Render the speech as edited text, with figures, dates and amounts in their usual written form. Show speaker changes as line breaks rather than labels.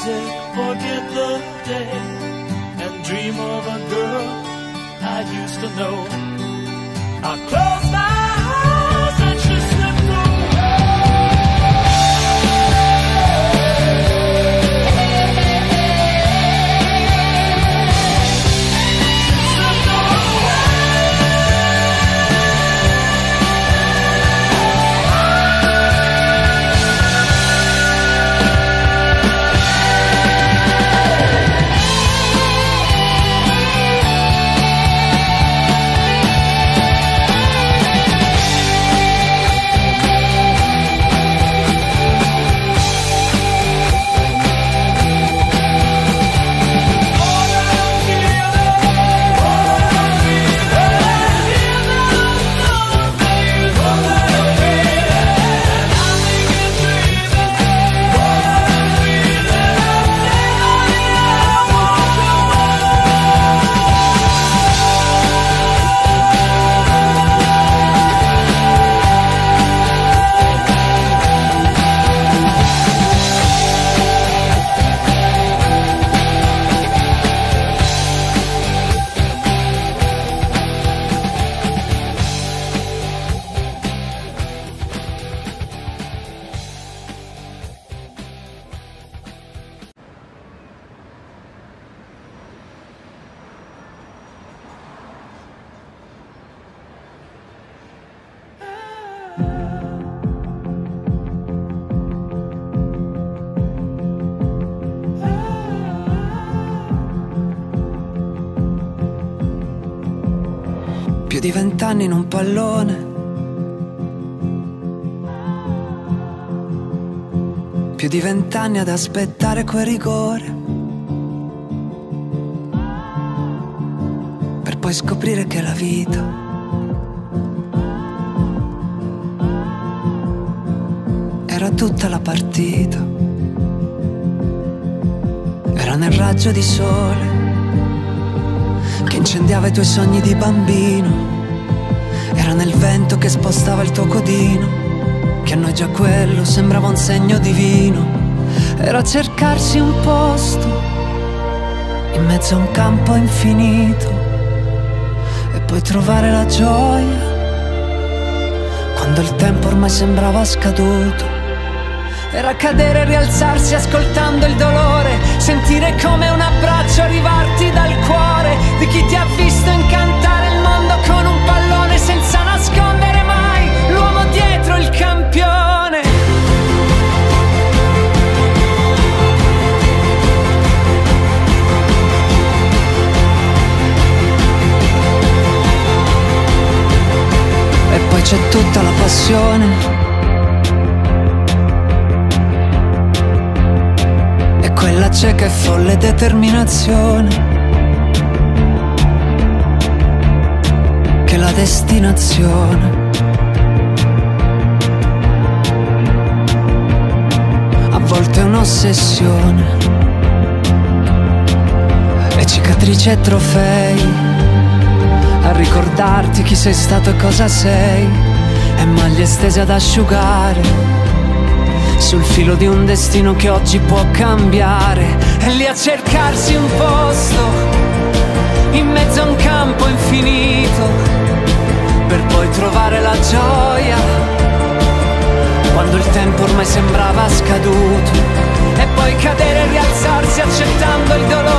music, forget the day, and dream of a girl I used to know. I close my eyes and she slipped
più di 20 anni in un pallone, più di 20 anni ad aspettare quel rigore, per poi scoprire che la vita era tutta la partita, era nel raggio di sole che incendiava i tuoi sogni di bambino, era nel vento che spostava il tuo codino, che a noi già quello sembrava un segno divino, era cercarsi un posto in mezzo a un campo infinito e poi trovare la gioia quando il tempo ormai sembrava scaduto. Era cadere e rialzarsi ascoltando il dolore, sentire come un abbraccio arrivarti dal cuore di chi ti ha visto incantare il mondo con un pallone senza nascondere mai l'uomo dietro il campione. E poi c'è tutta la passione, quella cieca e folle determinazione che la destinazione a volte è un'ossessione, e cicatrici e trofei a ricordarti chi sei stato e cosa sei, e maglie stese ad asciugare sul filo di un destino che oggi può cambiare, e lì a cercarsi un posto in mezzo a un campo infinito per poi trovare la gioia quando il tempo ormai sembrava scaduto, e poi cadere e rialzarsi accettando il dolore